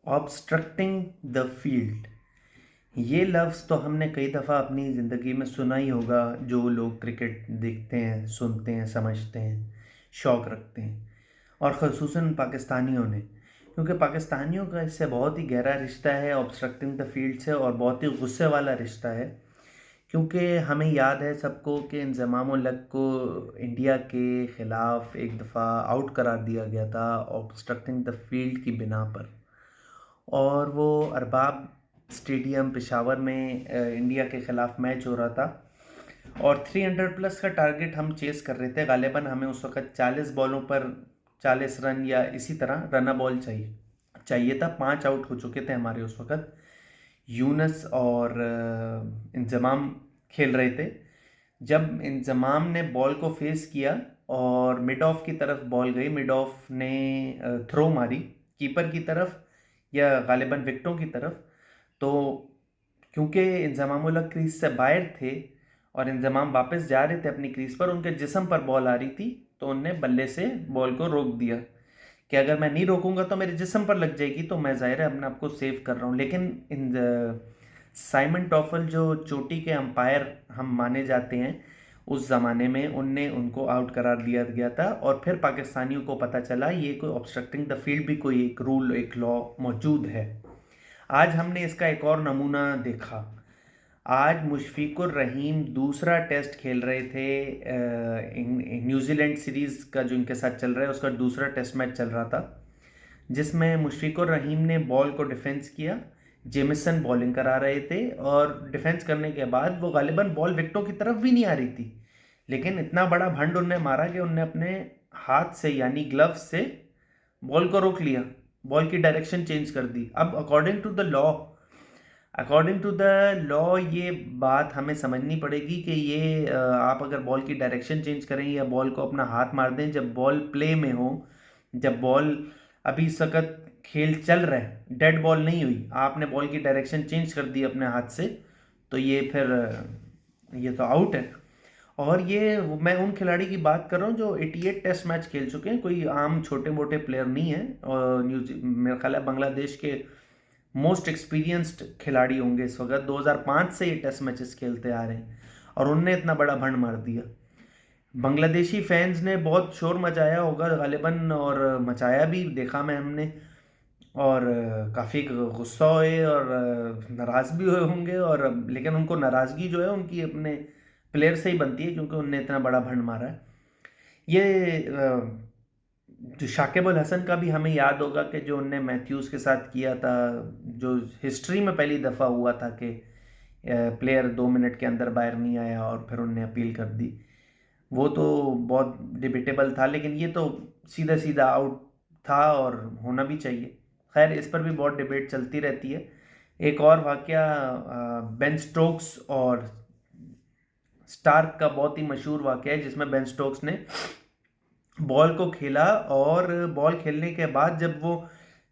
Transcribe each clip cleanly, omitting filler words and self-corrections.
Obstructing the field, ये लफ्ज़ तो हमने कई दफ़ा अपनी ज़िंदगी में सुना ही होगा। जो लोग क्रिकेट देखते हैं, सुनते हैं, समझते हैं, शौक़ रखते हैं, और ख़ुसूसन पाकिस्तानियों ने, क्योंकि पाकिस्तानियों का इससे बहुत ही गहरा रिश्ता है ऑब्स्ट्रक्टिंग द फील्ड से, और बहुत ही गुस्से वाला रिश्ता है। क्योंकि हमें याद है सबको कि इंज़माम उल हक को इंडिया के ख़िलाफ़ एक दफ़ा आउट करार दिया गया था ऑब्स्ट्रक्टिंग द फील्ड की बिना पर। और वो अरबाब स्टेडियम पेशावर में इंडिया के ख़िलाफ़ मैच हो रहा था, और 300 प्लस का टारगेट हम चेस कर रहे थे। गालिबन हमें उस वक़्त 40 बॉलों पर 40 रन या इसी तरह रन बॉल चाहिए था। 5 आउट हो चुके थे हमारे उस वक़्त। यूनस और इंज़माम खेल रहे थे। जब इंज़माम ने बॉल को फेस किया और मिड ऑफ की तरफ बॉल गई, मिड ऑफ ने थ्रो मारी कीपर की तरफ या गालिबन विकेटों की तरफ, तो क्योंकि इंज़माम उल हक क्रीज से बाहर थे और इंज़माम वापस जा रहे थे अपनी क्रीज पर, उनके जिस्म पर बॉल आ रही थी, तो उनने बल्ले से बॉल को रोक दिया कि अगर मैं नहीं रोकूंगा तो मेरे जिस्म पर लग जाएगी, तो मैं ज़ाहिर है अपने आप को सेव कर रहा हूँ। लेकिन साइमन टॉफल जो चोटी के अंपायर हम माने जाते हैं उस ज़माने में, उनने उनको आउट करार दिया गया था। और फिर पाकिस्तानियों को पता चला ये कोई ऑब्स्ट्रक्टिंग द फील्ड भी कोई एक रूल, एक लॉ मौजूद है। आज हमने इसका एक और नमूना देखा। आज मुशफिकुर रहीम दूसरा टेस्ट खेल रहे थे। न्यूजीलैंड सीरीज़ का जो इनके साथ चल रहा है उसका दूसरा टेस्ट मैच चल रहा था, जिसमें मुशफिकुर रहीम ने बॉल को डिफेंस किया। जेमिसन बॉलिंग करा रहे थे, और डिफेंस करने के बाद वो गालिबन बॉल विकेटों की तरफ भी नहीं आ रही थी, लेकिन इतना बड़ा भंड उनने मारा कि उनने अपने हाथ से यानी ग्लव से बॉल को रोक लिया, बॉल की डायरेक्शन चेंज कर दी। अब अकॉर्डिंग टू द लॉ ये बात हमें समझनी पड़ेगी कि ये आप अगर बॉल की डायरेक्शन चेंज करें या बॉल को अपना हाथ मार दें जब बॉल प्ले में हो, जब बॉल अभी इस वक्त खेल चल रहा है, डेड बॉल नहीं हुई, आपने बॉल की डायरेक्शन चेंज कर दी अपने हाथ से, तो ये फिर ये तो आउट है। और ये मैं उन खिलाड़ी की बात कर रहा हूँ जो 88 टेस्ट मैच खेल चुके हैं, कोई आम छोटे मोटे प्लेयर नहीं है। और मेरा ख्याल है बांग्लादेश के मोस्ट एक्सपीरियंस्ड खिलाड़ी होंगे इस वक्त। 2005 से ये टेस्ट मैचेस खेलते आ रहे हैं, और उनने इतना बड़ा भंड मार दिया। बांग्लादेशी फैंस ने बहुत शोर मचाया होगा गालिबन, और मचाया भी देखा मैं हमने, और काफ़ी गुस्सा हुए और नाराज़ भी हुए होंगे। और लेकिन उनको नाराज़गी जो है उनकी अपने प्लेयर से ही बनती है, क्योंकि उनने इतना बड़ा भंड मारा है। ये जो शाकिब अल हसन का भी हमें याद होगा कि जो उनने मैथ्यूज़ के साथ किया था, जो हिस्ट्री में पहली दफ़ा हुआ था कि प्लेयर 2 मिनट के अंदर बाहर नहीं आया और फिर उनने अपील कर दी, वो तो बहुत डिबेटेबल था। लेकिन ये तो सीधा सीधा आउट था और होना भी चाहिए। खैर, इस पर भी बहुत डिबेट चलती रहती है। एक और वाकया बेन स्टोक्स और स्टार्क का बहुत ही मशहूर वाकया है, जिसमें बेन स्टोक्स ने बॉल को खेला, और बॉल खेलने के बाद जब वो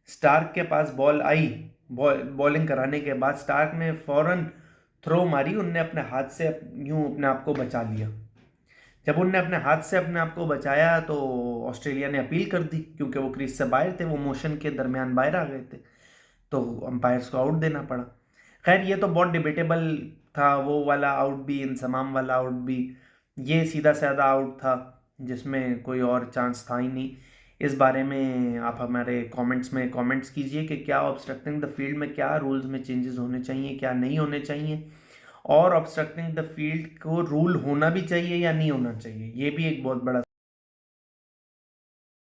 स्टार्क के पास बॉल आई, बॉलिंग कराने के बाद स्टार्क ने फौरन थ्रो मारी, उनने अपने हाथ से यूं अपने आप को बचा लिया। जब उनने अपने हाथ से अपने आप को बचाया तो ऑस्ट्रेलिया ने अपील कर दी, क्योंकि वो क्रीज से बाहर थे, वो मोशन के दरमियान बाहर आ गए थे, तो अंपायर्स को आउट देना पड़ा। खैर, ये तो बहुत डिबेटेबल था, वो वाला आउट भी, इंसमाम वाला आउट भी। ये सीधा साधा आउट था जिसमें कोई और चांस था ही नहीं। इस बारे में आप हमारे कमेंट्स में कमेंट्स कीजिए कि क्या ऑब्स्ट्रक्टिंग द फील्ड में क्या रूल्स में चेंजेस होने चाहिए, क्या नहीं होने चाहिए, और ऑब्स्ट्रक्टिंग द फील्ड को रूल होना भी चाहिए या नहीं होना चाहिए, ये भी एक बहुत बड़ा